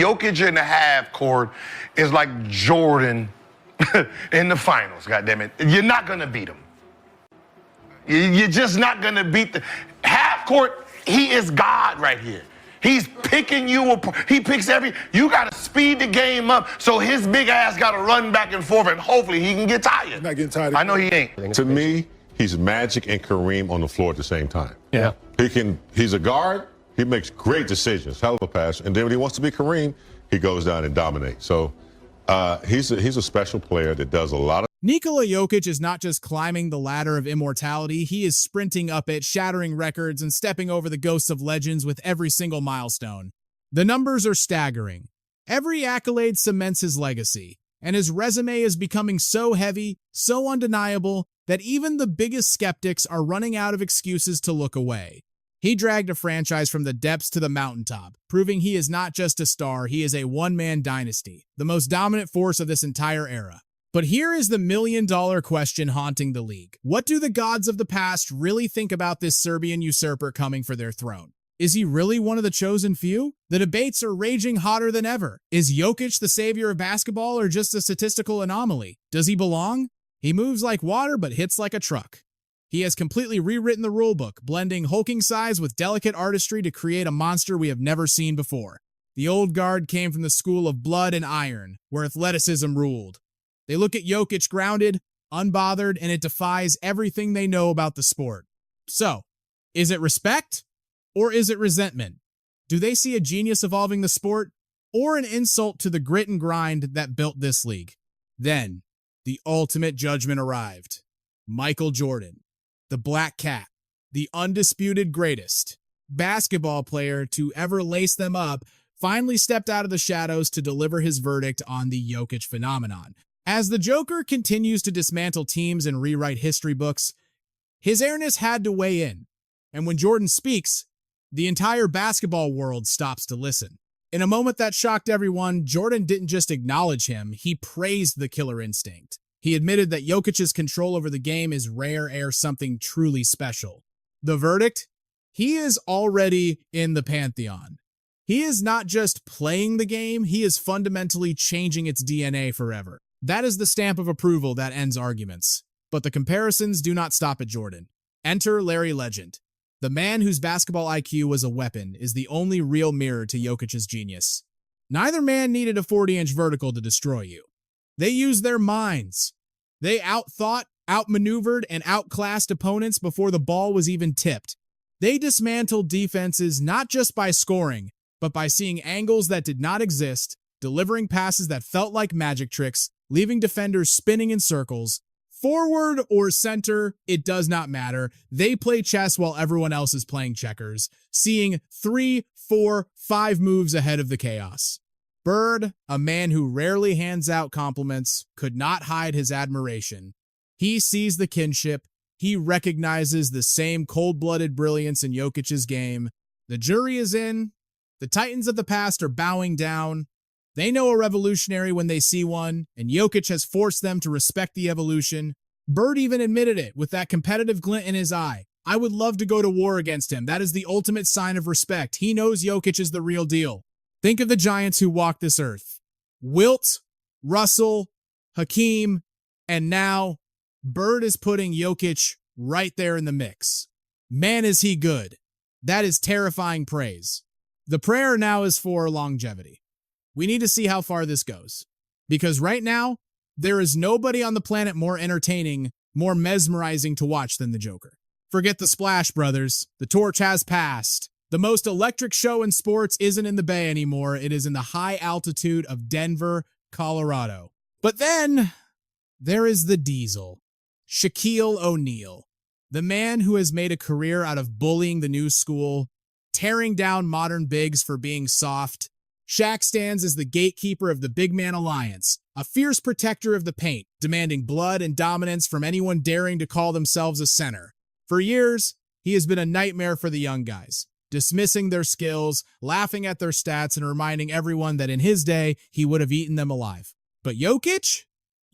Jokic in the half court is like Jordan in the finals, goddammit. You're not going to beat him. You're just not going to beat the half court. He is God right here. He's picking you up. He picks you got to speed the game up so his big ass got to run back and forth, and hopefully he can get tired. He's not getting tired. I know he ain't. To me, he's Magic and Kareem on the floor at the same time. Yeah. He's a guard. He makes great decisions, hell of a pass. And then when he wants to be Kareem, he goes down and dominates. So he's a special player that does a lot of. Nikola Jokic is not just climbing the ladder of immortality, he is sprinting up it, shattering records, and stepping over the ghosts of legends with every single milestone. The numbers are staggering. Every accolade cements his legacy, and his resume is becoming so heavy, so undeniable, that even the biggest skeptics are running out of excuses to look away. He dragged a franchise from the depths to the mountaintop, proving he is not just a star, he is a one-man dynasty, the most dominant force of this entire era. But here is the million-dollar question haunting the league. What do the gods of the past really think about this Serbian usurper coming for their throne? Is he really one of the chosen few? The debates are raging hotter than ever. Is Jokic the savior of basketball or just a statistical anomaly? Does he belong? He moves like water but hits like a truck. He has completely rewritten the rulebook, blending hulking size with delicate artistry to create a monster we have never seen before. The old guard came from the school of blood and iron, where athleticism ruled. They look at Jokic grounded, unbothered, and it defies everything they know about the sport. So, is it respect or is it resentment? Do they see a genius evolving the sport or an insult to the grit and grind that built this league? Then, the ultimate judgment arrived. Michael Jordan, the Black Cat, the undisputed greatest basketball player to ever lace them up, finally stepped out of the shadows to deliver his verdict on the Jokic phenomenon. As the Joker continues to dismantle teams and rewrite history books, his airness had to weigh in. And when Jordan speaks, the entire basketball world stops to listen. In a moment that shocked everyone, Jordan didn't just acknowledge him, he praised the killer instinct. He admitted that Jokic's control over the game is rare air, something truly special. The verdict? He is already in the pantheon. He is not just playing the game, he is fundamentally changing its DNA forever. That is the stamp of approval that ends arguments. But the comparisons do not stop at Jordan. Enter Larry Legend. The man whose basketball IQ was a weapon is the only real mirror to Jokic's genius. Neither man needed a 40-inch vertical to destroy you. They used their minds. They outthought, outmaneuvered, and outclassed opponents before the ball was even tipped. They dismantled defenses not just by scoring, but by seeing angles that did not exist, delivering passes that felt like magic tricks, leaving defenders spinning in circles. Forward or center, it does not matter. They play chess while everyone else is playing checkers, seeing 3, 4, 5 moves ahead of the chaos. Bird, a man who rarely hands out compliments, could not hide his admiration. He sees the kinship. He recognizes the same cold-blooded brilliance in Jokic's game. The jury is in. The titans of the past are bowing down. They know a revolutionary when they see one, and Jokic has forced them to respect the evolution. Bird even admitted it with that competitive glint in his eye. I would love to go to war against him. That is the ultimate sign of respect. He knows Jokic is the real deal. Think of the giants who walk this earth. Wilt, Russell, Hakeem, and now Bird is putting Jokic right there in the mix. Man, is he good. That is terrifying praise. The prayer now is for longevity. We need to see how far this goes. Because right now, there is nobody on the planet more entertaining, more mesmerizing to watch than the Joker. Forget the Splash Brothers. The torch has passed. The most electric show in sports isn't in the Bay anymore. It is in the high altitude of Denver, Colorado. But then, there is the Diesel. Shaquille O'Neal. The man who has made a career out of bullying the new school, tearing down modern bigs for being soft. Shaq stands as the gatekeeper of the big man alliance, a fierce protector of the paint, demanding blood and dominance from anyone daring to call themselves a center. For years, he has been a nightmare for the young guys, dismissing their skills, laughing at their stats, and reminding everyone that in his day, he would have eaten them alive. But Jokic?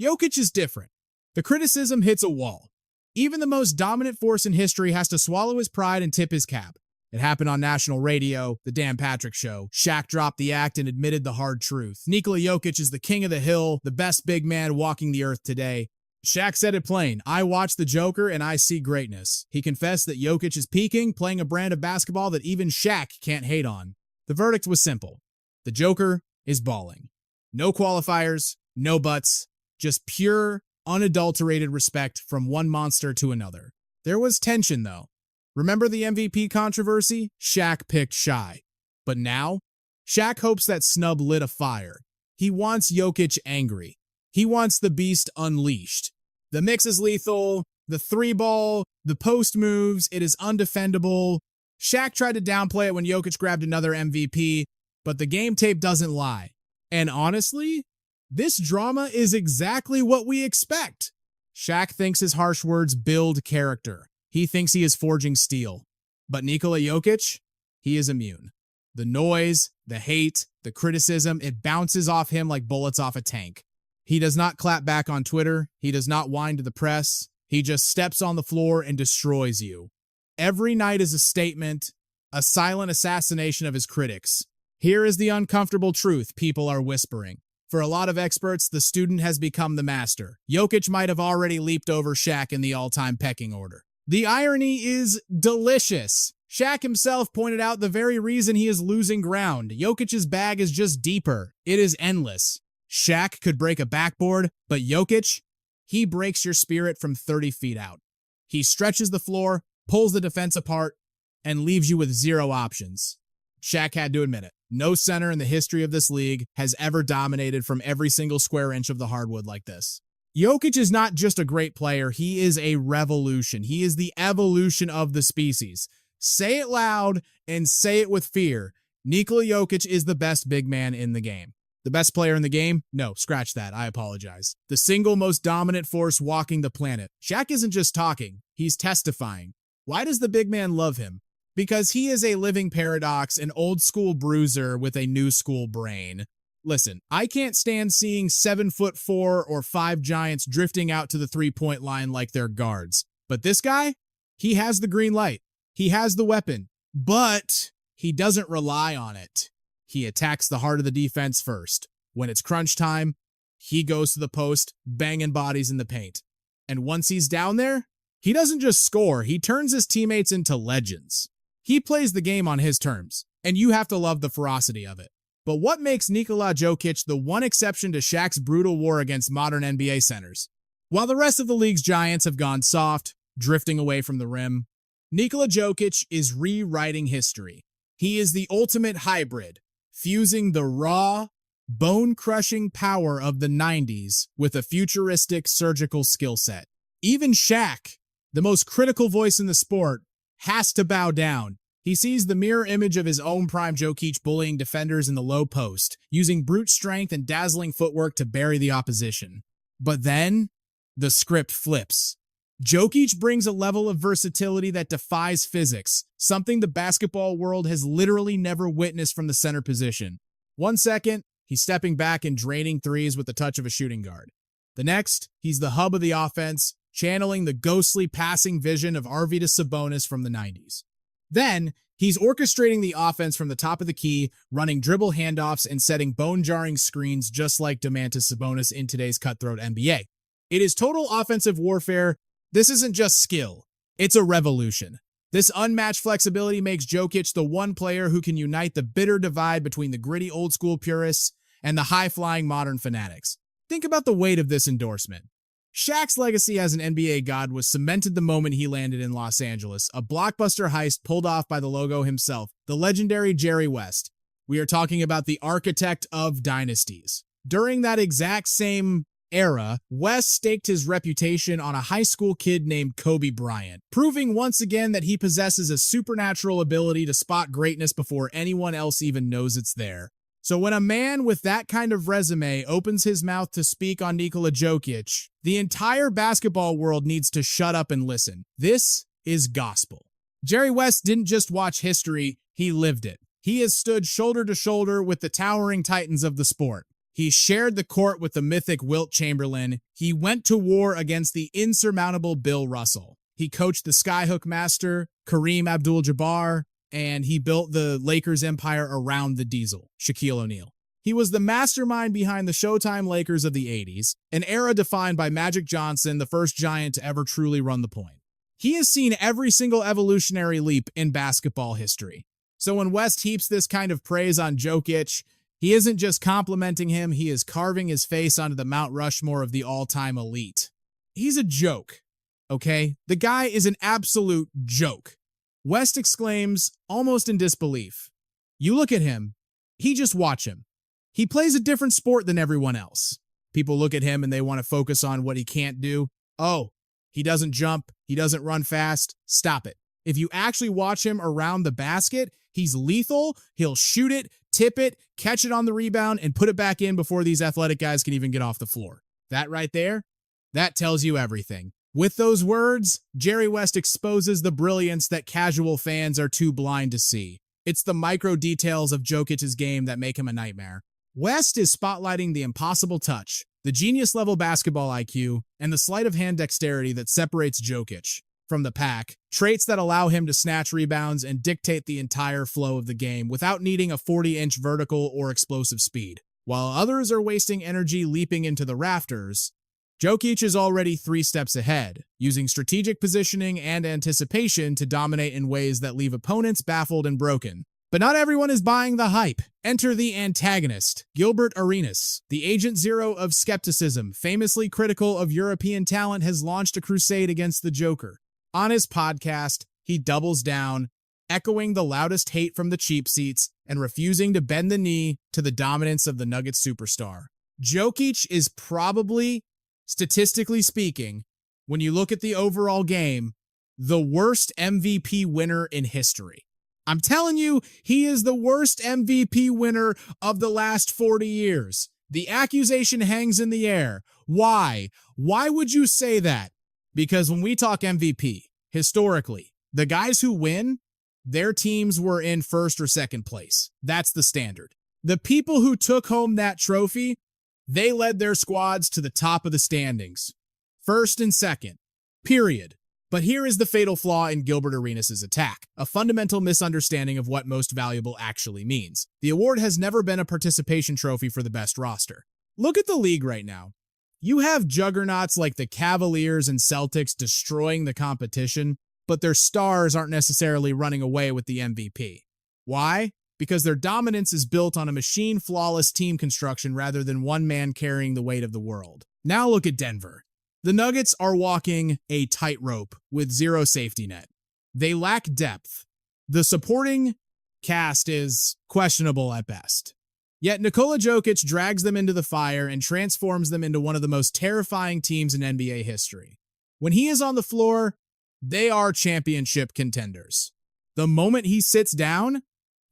Jokic is different. The criticism hits a wall. Even the most dominant force in history has to swallow his pride and tip his cap. It happened on national radio, the Dan Patrick Show. Shaq dropped the act and admitted the hard truth. Nikola Jokic is the king of the hill, the best big man walking the earth today. Shaq said it plain, I watch the Joker and I see greatness. He confessed that Jokic is peaking, playing a brand of basketball that even Shaq can't hate on. The verdict was simple. The Joker is balling. No qualifiers, no buts, just pure, unadulterated respect from one monster to another. There was tension though. Remember the MVP controversy? Shaq picked Shy. But now, Shaq hopes that snub lit a fire. He wants Jokic angry. He wants the beast unleashed. The mix is lethal, the three ball, the post moves, it is undefendable. Shaq tried to downplay it when Jokic grabbed another MVP, but the game tape doesn't lie. And honestly, this drama is exactly what we expect. Shaq thinks his harsh words build character. He thinks he is forging steel. But Nikola Jokic, he is immune. The noise, the hate, the criticism, it bounces off him like bullets off a tank. He does not clap back on Twitter. He does not whine to the press. He just steps on the floor and destroys you. Every night is a statement, a silent assassination of his critics. Here is the uncomfortable truth people are whispering. For a lot of experts, the student has become the master. Jokic might have already leaped over Shaq in the all-time pecking order. The irony is delicious. Shaq himself pointed out the very reason he is losing ground. Jokic's bag is just deeper. It is endless. Shaq could break a backboard, but Jokic, he breaks your spirit from 30 feet out. He stretches the floor, pulls the defense apart, and leaves you with zero options. Shaq had to admit it. No center in the history of this league has ever dominated from every single square inch of the hardwood like this. Jokic is not just a great player, he is a revolution. He is the evolution of the species. Say it loud and say it with fear. Nikola Jokic is the best big man in the game. The best player in the game? No, scratch that. I apologize. The single most dominant force walking the planet. Shaq isn't just talking, he's testifying. Why does the big man love him? Because he is a living paradox, an old school bruiser with a new school brain. Listen, I can't stand seeing 7'4" or 5 giants drifting out to the three-point line like they're guards. But this guy, he has the green light. He has the weapon, but he doesn't rely on it. He attacks the heart of the defense first. When it's crunch time, he goes to the post, banging bodies in the paint. And once he's down there, he doesn't just score, he turns his teammates into legends. He plays the game on his terms, and you have to love the ferocity of it. But what makes Nikola Jokic the one exception to Shaq's brutal war against modern NBA centers? While the rest of the league's giants have gone soft, drifting away from the rim, Nikola Jokic is rewriting history. He is the ultimate hybrid, fusing the raw, bone-crushing power of the 90s with a futuristic surgical skill set. Even Shaq, the most critical voice in the sport, has to bow down. He sees the mirror image of his own prime Jokic bullying defenders in the low post, using brute strength and dazzling footwork to bury the opposition. But then, the script flips. Jokic brings a level of versatility that defies physics, something the basketball world has literally never witnessed from the center position. 1 second, he's stepping back and draining threes with the touch of a shooting guard. The next, he's the hub of the offense, channeling the ghostly passing vision of Arvydas Sabonis from the 90s. Then, he's orchestrating the offense from the top of the key, running dribble handoffs and setting bone-jarring screens just like Domantas Sabonis in today's cutthroat NBA. It is total offensive warfare. This isn't just skill, it's a revolution. This unmatched flexibility makes Jokic the one player who can unite the bitter divide between the gritty old-school purists and the high-flying modern fanatics. Think about the weight of this endorsement. Shaq's legacy as an NBA god was cemented the moment he landed in Los Angeles, a blockbuster heist pulled off by the logo himself, the legendary Jerry West. We are talking about the architect of dynasties. During that exact same era, West staked his reputation on a high school kid named Kobe Bryant, proving once again that he possesses a supernatural ability to spot greatness before anyone else even knows it's there. So when a man with that kind of resume opens his mouth to speak on Nikola Jokic, the entire basketball world needs to shut up and listen. This is gospel. Jerry West didn't just watch history, he lived it. He has stood shoulder to shoulder with the towering titans of the sport. He shared the court with the mythic Wilt Chamberlain. He went to war against the insurmountable Bill Russell. He coached the skyhook master, Kareem Abdul-Jabbar, and he built the Lakers empire around the Diesel, Shaquille O'Neal. He was the mastermind behind the Showtime Lakers of the 80s, an era defined by Magic Johnson, the first giant to ever truly run the point. He has seen every single evolutionary leap in basketball history. So when West heaps this kind of praise on Jokic, he isn't just complimenting him, he is carving his face onto the Mount Rushmore of the all-time elite. He's a joke, okay? The guy is an absolute joke. West exclaims, almost in disbelief. You look at him, just watch him. He plays a different sport than everyone else. People look at him and they want to focus on what he can't do. Oh, he doesn't jump, he doesn't run fast. Stop it. If you actually watch him around the basket, he's lethal. He'll shoot it, tip it, catch it on the rebound, and put it back in before these athletic guys can even get off the floor. That right there, that tells you everything. With those words, Jerry West exposes the brilliance that casual fans are too blind to see. It's the micro details of Jokic's game that make him a nightmare. West is spotlighting the impossible touch, the genius-level basketball IQ, and the sleight of hand dexterity that separates Jokic from the pack, traits that allow him to snatch rebounds and dictate the entire flow of the game without needing a 40-inch vertical or explosive speed. While others are wasting energy leaping into the rafters, Jokic is already 3 steps ahead, using strategic positioning and anticipation to dominate in ways that leave opponents baffled and broken. But not everyone is buying the hype. Enter the antagonist, Gilbert Arenas. The Agent Zero of skepticism, famously critical of European talent, has launched a crusade against the Joker. On his podcast, he doubles down, echoing the loudest hate from the cheap seats and refusing to bend the knee to the dominance of the Nuggets superstar. Jokic is probably, statistically speaking, when you look at the overall game, the worst MVP winner in history. I'm telling you, he is the worst MVP winner of the last 40 years. The accusation hangs in the air. Why? Why would you say that? Because when we talk MVP, historically, the guys who win, their teams were in first or second place. That's the standard. The people who took home that trophy, they led their squads to the top of the standings. First and second. Period. But here is the fatal flaw in Gilbert Arenas' attack, a fundamental misunderstanding of what most valuable actually means. The award has never been a participation trophy for the best roster. Look at the league right now. You have juggernauts like the Cavaliers and Celtics destroying the competition, but their stars aren't necessarily running away with the MVP. Why? Because their dominance is built on a machine-flawless team construction rather than one man carrying the weight of the world. Now look at Denver. The Nuggets are walking a tightrope with zero safety net. They lack depth. The supporting cast is questionable at best. Yet Nikola Jokic drags them into the fire and transforms them into one of the most terrifying teams in NBA history. When he is on the floor, they are championship contenders. The moment he sits down,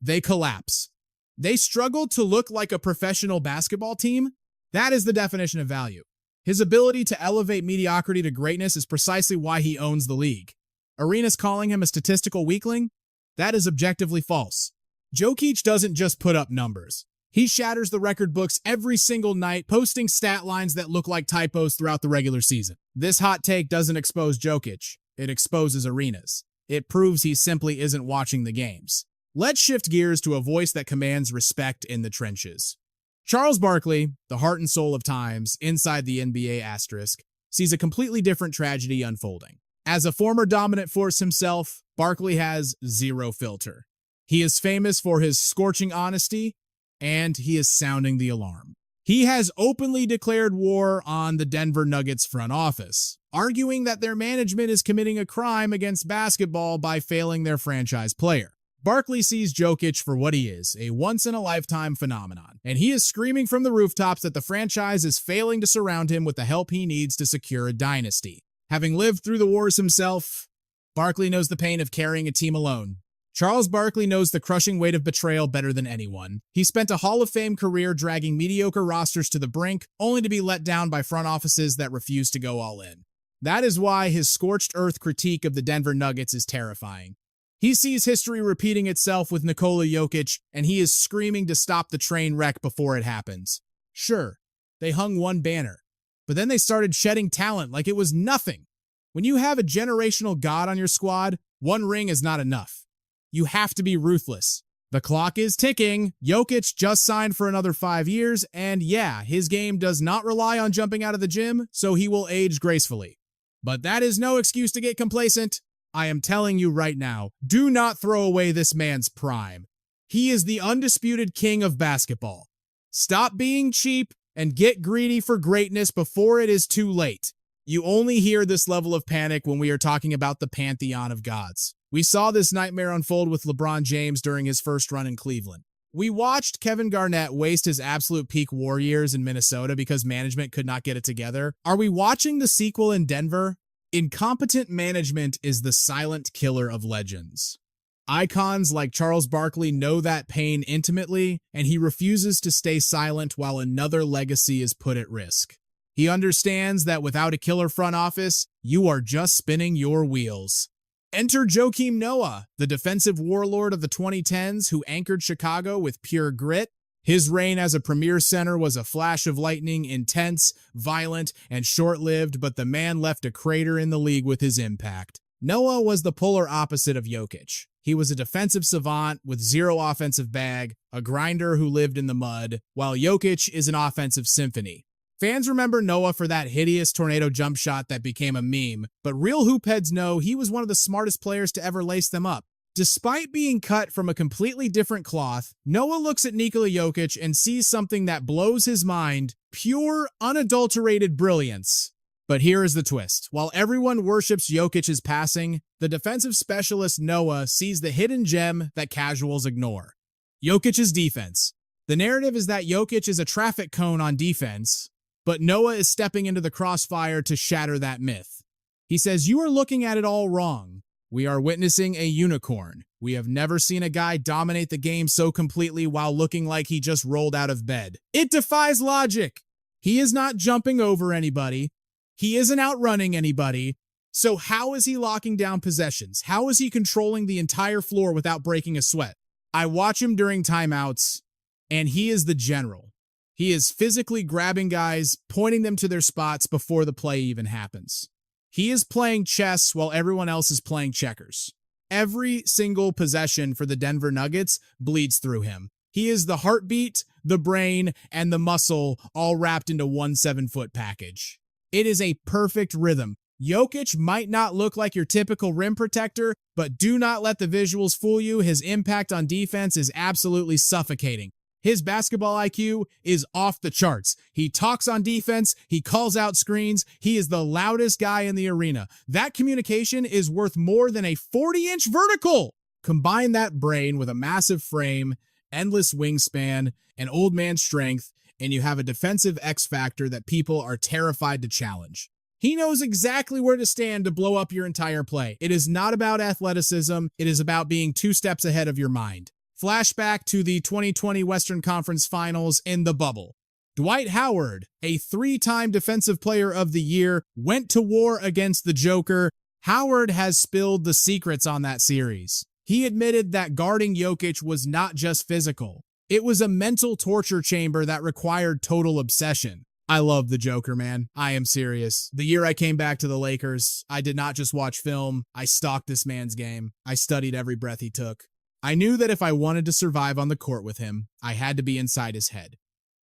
they collapse. They struggle to look like a professional basketball team. That is the definition of value. His ability to elevate mediocrity to greatness is precisely why he owns the league. Arenas calling him a statistical weakling? That is objectively false. Jokic doesn't just put up numbers. He shatters the record books every single night, posting stat lines that look like typos throughout the regular season. This hot take doesn't expose Jokic. It exposes Arenas. It proves he simply isn't watching the games. Let's shift gears to a voice that commands respect in the trenches. Charles Barkley, the heart and soul of times, inside the NBA asterisk, sees a completely different tragedy unfolding. As a former dominant force himself, Barkley has zero filter. He is famous for his scorching honesty, and he is sounding the alarm. He has openly declared war on the Denver Nuggets front office, arguing that their management is committing a crime against basketball by failing their franchise player. Barkley sees Jokic for what he is, a once-in-a-lifetime phenomenon, and he is screaming from the rooftops that the franchise is failing to surround him with the help he needs to secure a dynasty. Having lived through the wars himself, Barkley knows the pain of carrying a team alone. Charles Barkley knows the crushing weight of betrayal better than anyone. He spent a Hall of Fame career dragging mediocre rosters to the brink, only to be let down by front offices that refuse to go all in. That is why his scorched earth critique of the Denver Nuggets is terrifying. He sees history repeating itself with Nikola Jokic, and he is screaming to stop the train wreck before it happens. Sure, they hung one banner, but then they started shedding talent like it was nothing. When you have a generational god on your squad, one ring is not enough. You have to be ruthless. The clock is ticking. Jokic just signed for another 5 years, and yeah, his game does not rely on jumping out of the gym, so he will age gracefully. But that is no excuse to get complacent. I am telling you right now, do not throw away this man's prime. He is the undisputed king of basketball. Stop being cheap and get greedy for greatness before it is too late. You only hear this level of panic when we are talking about the pantheon of gods. We saw this nightmare unfold with LeBron James during his first run in Cleveland. We watched Kevin Garnett waste his absolute peak war years in Minnesota because management could not get it together. Are we watching the sequel in Denver? Incompetent management is the silent killer of legends. Icons like Charles Barkley know that pain intimately, and he refuses to stay silent while another legacy is put at risk. He understands that without a killer front office, you are just spinning your wheels. Enter Joakim Noah, the defensive warlord of the 2010s who anchored Chicago with pure grit. His reign as a premier center was a flash of lightning, intense, violent, and short-lived, but the man left a crater in the league with his impact. Noah was the polar opposite of Jokic. He was a defensive savant with zero offensive bag, a grinder who lived in the mud, while Jokic is an offensive symphony. Fans remember Noah for that hideous tornado jump shot that became a meme, but real hoopheads know he was one of the smartest players to ever lace them up. Despite being cut from a completely different cloth, Noah looks at Nikola Jokic and sees something that blows his mind, pure, unadulterated brilliance. But here is the twist. While everyone worships Jokic's passing, the defensive specialist Noah sees the hidden gem that casuals ignore. Jokic's defense. The narrative is that Jokic is a traffic cone on defense, but Noah is stepping into the crossfire to shatter that myth. He says, "You are looking at it all wrong. We are witnessing a unicorn. We have never seen a guy dominate the game so completely while looking like he just rolled out of bed. It defies logic. He is not jumping over anybody. He isn't outrunning anybody. So how is he locking down possessions? How is he controlling the entire floor without breaking a sweat? I watch him during timeouts, and he is the general. He is physically grabbing guys, pointing them to their spots before the play even happens. He is playing chess while everyone else is playing checkers. Every single possession for the Denver Nuggets bleeds through him. He is the heartbeat, the brain, and the muscle all wrapped into one 7-foot package. It is a perfect rhythm. Jokic might not look like your typical rim protector, but do not let the visuals fool you. His impact on defense is absolutely suffocating. His basketball IQ is off the charts. He talks on defense. He calls out screens. He is the loudest guy in the arena. That communication is worth more than a 40-inch vertical. Combine that brain with a massive frame, endless wingspan, and old man strength, and you have a defensive X factor that people are terrified to challenge. He knows exactly where to stand to blow up your entire play. It is not about athleticism. It is about being 2 steps ahead of your mind. Flashback to the 2020 Western Conference Finals in the bubble. Dwight Howard, a 3-time Defensive Player of the Year, went to war against the Joker. Howard has spilled the secrets on that series. He admitted that guarding Jokic was not just physical. It was a mental torture chamber that required total obsession. I love the Joker, man. I am serious. The year I came back to the Lakers, I did not just watch film. I stalked this man's game. I studied every breath he took. I knew that if I wanted to survive on the court with him, I had to be inside his head.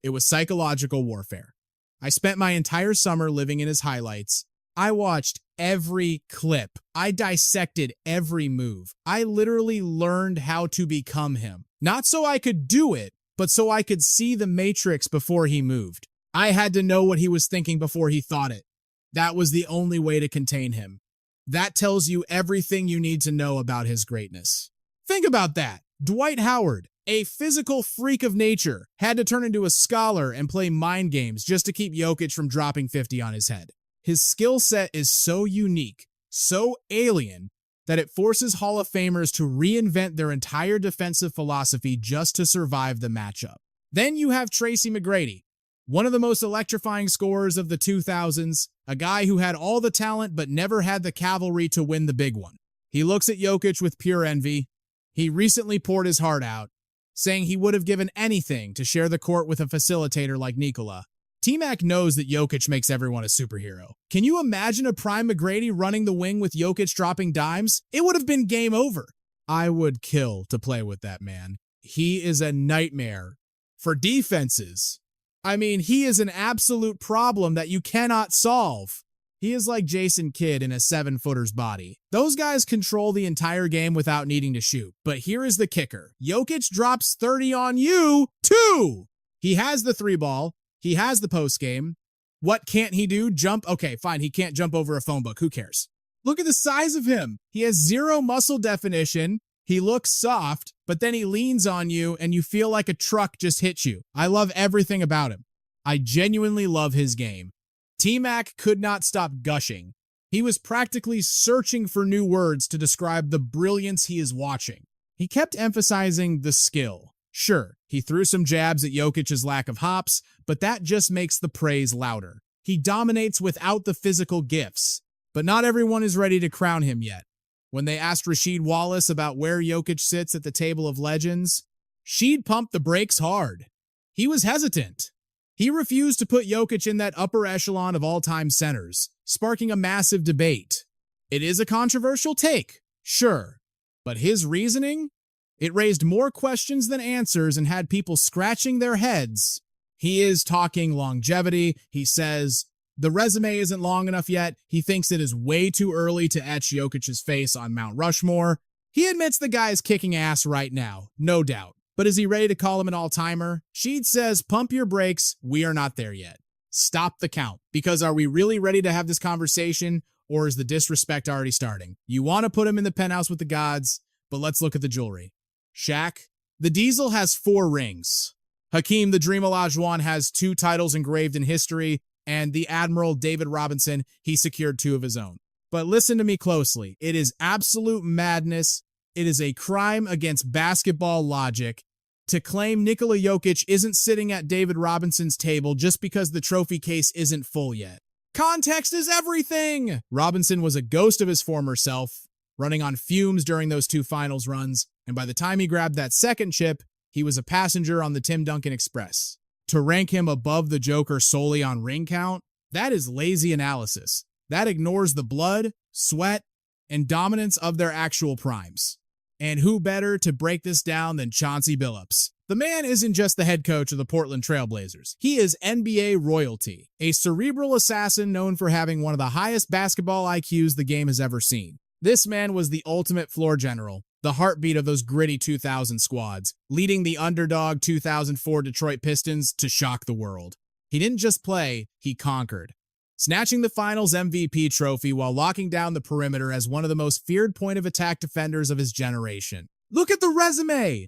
It was psychological warfare. I spent my entire summer living in his highlights. I watched every clip. I dissected every move. I literally learned how to become him. Not so I could do it, but so I could see the matrix before he moved. I had to know what he was thinking before he thought it. That was the only way to contain him. That tells you everything you need to know about his greatness. Think about that. Dwight Howard, a physical freak of nature, had to turn into a scholar and play mind games just to keep Jokic from dropping 50 on his head. His skill set is so unique, so alien, that it forces Hall of Famers to reinvent their entire defensive philosophy just to survive the matchup. Then you have Tracy McGrady, one of the most electrifying scorers of the 2000s, a guy who had all the talent but never had the cavalry to win the big one. He looks at Jokic with pure envy. He recently poured his heart out, saying he would have given anything to share the court with a facilitator like Nikola. T-Mac knows that Jokic makes everyone a superhero. Can you imagine a prime McGrady running the wing with Jokic dropping dimes? It would have been game over. I would kill to play with that man. He is a nightmare for defenses. I mean, he is an absolute problem that you cannot solve. He is like Jason Kidd in a 7-footer's body. Those guys control the entire game without needing to shoot. But here is the kicker. Jokic drops 30 on you, too. He has the 3-ball. He has the post game. What can't he do? Jump? Okay, fine. He can't jump over a phone book. Who cares? Look at the size of him. He has 0 muscle definition. He looks soft, but then he leans on you and you feel like a truck just hit you. I love everything about him. I genuinely love his game. T-Mac could not stop gushing. He was practically searching for new words to describe the brilliance he is watching. He kept emphasizing the skill. Sure, he threw some jabs at Jokic's lack of hops, but that just makes the praise louder. He dominates without the physical gifts, but not everyone is ready to crown him yet. When they asked Rasheed Wallace about where Jokic sits at the table of legends, Sheed pumped the brakes hard. He was hesitant. He refused to put Jokic in that upper echelon of all-time centers, sparking a massive debate. It is a controversial take, sure, but his reasoning? It raised more questions than answers and had people scratching their heads. He is talking longevity. He says the resume isn't long enough yet. He thinks it is way too early to etch Jokic's face on Mount Rushmore. He admits the guy is kicking ass right now, no doubt. But is he ready to call him an all-timer? Sheed says, pump your brakes, we are not there yet. Stop the count, because are we really ready to have this conversation, or is the disrespect already starting? You want to put him in the penthouse with the gods, but let's look at the jewelry. Shaq, the Diesel has 4 rings. Hakeem the Dream Olajuwon has 2 titles engraved in history, and the Admiral David Robinson, he secured 2 of his own. But listen to me closely. It is absolute madness. It is a crime against basketball logic to claim Nikola Jokic isn't sitting at David Robinson's table just because the trophy case isn't full yet. Context is everything! Robinson was a ghost of his former self, running on fumes during those 2 finals runs, and by the time he grabbed that second chip, he was a passenger on the Tim Duncan Express. To rank him above the Joker solely on ring count, that is lazy analysis. That ignores the blood, sweat, and dominance of their actual primes. And who better to break this down than Chauncey Billups? The man isn't just the head coach of the Portland Trail Blazers. He is NBA royalty, a cerebral assassin known for having one of the highest basketball IQs the game has ever seen. This man was the ultimate floor general, the heartbeat of those gritty 2000 squads, leading the underdog 2004 Detroit Pistons to shock the world. He didn't just play, he conquered. Snatching the finals MVP trophy while locking down the perimeter as one of the most feared point-of-attack defenders of his generation. Look at the resume!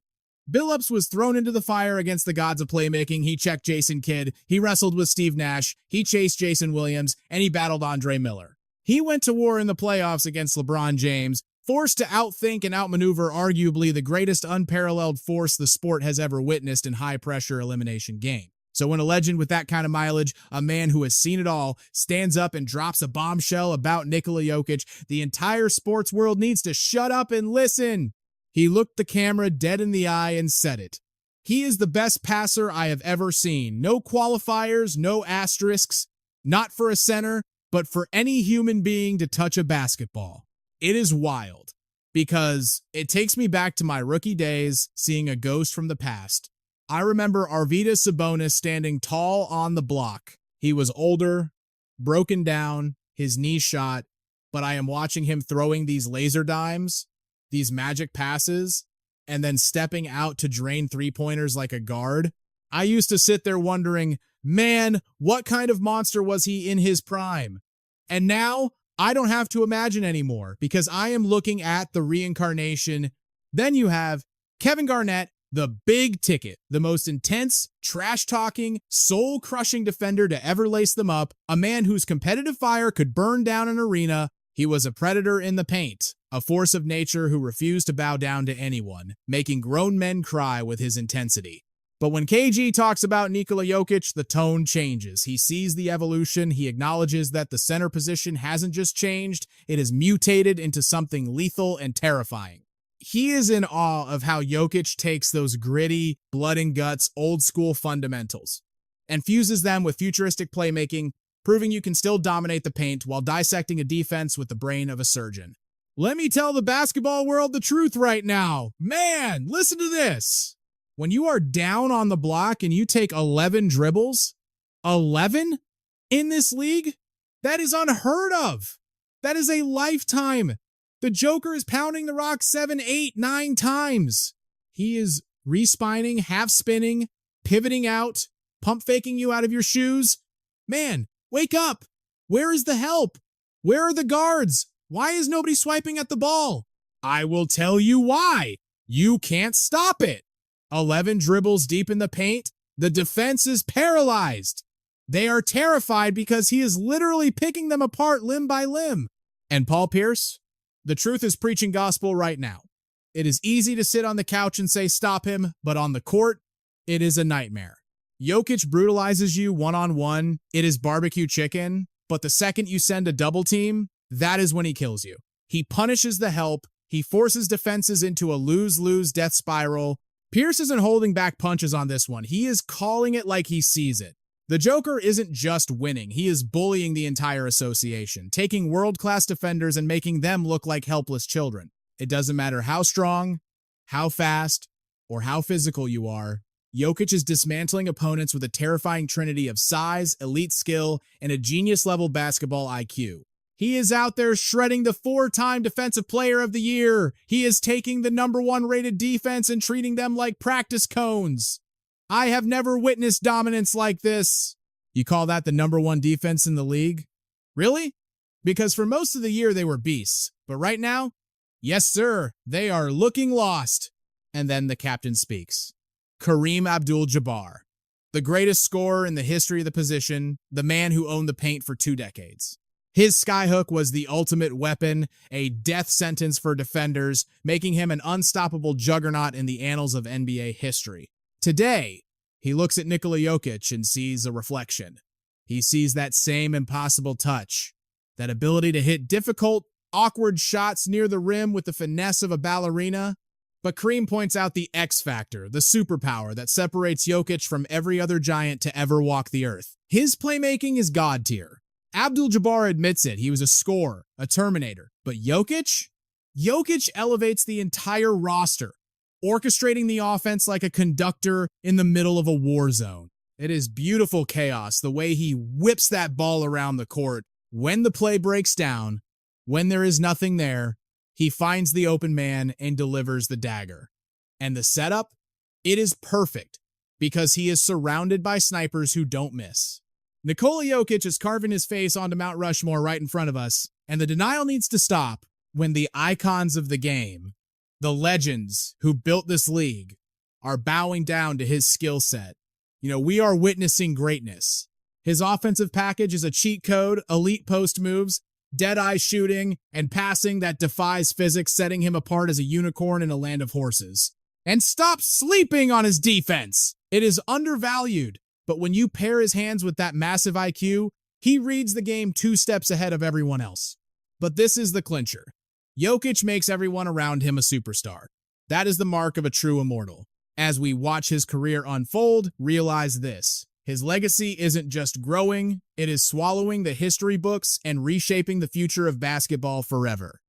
Billups was thrown into the fire against the gods of playmaking. He checked Jason Kidd, he wrestled with Steve Nash, he chased Jason Williams, and he battled Andre Miller. He went to war in the playoffs against LeBron James, forced to outthink and outmaneuver arguably the greatest unparalleled force the sport has ever witnessed in high-pressure elimination game. So when a legend with that kind of mileage, a man who has seen it all, stands up and drops a bombshell about Nikola Jokic, the entire sports world needs to shut up and listen. He looked the camera dead in the eye and said it. He is the best passer I have ever seen. No qualifiers, no asterisks, not for a center, but for any human being to touch a basketball. It is wild, because it takes me back to my rookie days, seeing a ghost from the past. I remember Arvydas Sabonis standing tall on the block. He was older, broken down, his knee shot, but I am watching him throwing these laser dimes, these magic passes, and then stepping out to drain three-pointers like a guard. I used to sit there wondering, man, what kind of monster was he in his prime? And now, I don't have to imagine anymore, because I am looking at the reincarnation. Then you have Kevin Garnett, the big ticket, the most intense, trash-talking, soul-crushing defender to ever lace them up, a man whose competitive fire could burn down an arena. He was a predator in the paint, a force of nature who refused to bow down to anyone, making grown men cry with his intensity. But when KG talks about Nikola Jokic, the tone changes. He sees the evolution. He acknowledges that the center position hasn't just changed, it has mutated into something lethal and terrifying. He is in awe of how Jokic takes those gritty, blood and guts, old-school fundamentals and fuses them with futuristic playmaking, proving you can still dominate the paint while dissecting a defense with the brain of a surgeon. Let me tell the basketball world the truth right now. Man, listen to this. When you are down on the block and you take 11 dribbles, 11 in this league, that is unheard of. That is a lifetime. The Joker is pounding the rock 7, 8, 9 times. He is respining, half spinning, pivoting out, pump faking you out of your shoes. Man, wake up. Where is the help? Where are the guards? Why is nobody swiping at the ball? I will tell you why. You can't stop it. 11 dribbles deep in the paint. The defense is paralyzed. They are terrified because he is literally picking them apart limb by limb. And Paul Pierce, the truth is preaching gospel right now. It is easy to sit on the couch and say stop him, but on the court, it is a nightmare. Jokic brutalizes you one-on-one. It is barbecue chicken, but the second you send a double team, that is when he kills you. He punishes the help. He forces defenses into a lose-lose death spiral. Pierce isn't holding back punches on this one. He is calling it like he sees it. The Joker isn't just winning. He is bullying the entire association, taking world-class defenders and making them look like helpless children. It doesn't matter how strong, how fast, or how physical you are. Jokic is dismantling opponents with a terrifying trinity of size, elite skill, and a genius-level basketball IQ. He is out there shredding the 4-time Defensive Player of the Year. He is taking the #1 rated defense and treating them like practice cones. I have never witnessed dominance like this. You call that the #1 defense in the league? Really? Because for most of the year they were beasts. But right now, yes sir, they are looking lost. And then the captain speaks. Kareem Abdul-Jabbar, the greatest scorer in the history of the position, the man who owned the paint for 2 decades. His skyhook was the ultimate weapon, a death sentence for defenders, making him an unstoppable juggernaut in the annals of NBA history. Today, he looks at Nikola Jokic and sees a reflection. He sees that same impossible touch, that ability to hit difficult, awkward shots near the rim with the finesse of a ballerina. But Kareem points out the X factor, the superpower that separates Jokic from every other giant to ever walk the earth. His playmaking is God tier. Abdul-Jabbar admits it. He was a scorer, a terminator. But Jokic? Jokic elevates the entire roster, orchestrating the offense like a conductor in the middle of a war zone. It is beautiful chaos, the way he whips that ball around the court. When the play breaks down, when there is nothing there, he finds the open man and delivers the dagger. And the setup? It is perfect, because he is surrounded by snipers who don't miss. Nikola Jokic is carving his face onto Mount Rushmore right in front of us, and the denial needs to stop when the icons of the game, the legends who built this league, are bowing down to his skill set. We are witnessing greatness. His offensive package is a cheat code, elite post moves, dead-eye shooting, and passing that defies physics, setting him apart as a unicorn in a land of horses. And stop sleeping on his defense! It is undervalued, but when you pair his hands with that massive IQ, he reads the game 2 steps ahead of everyone else. But this is the clincher. Jokic makes everyone around him a superstar. That is the mark of a true immortal. As we watch his career unfold, realize this. His legacy isn't just growing, it is swallowing the history books and reshaping the future of basketball forever.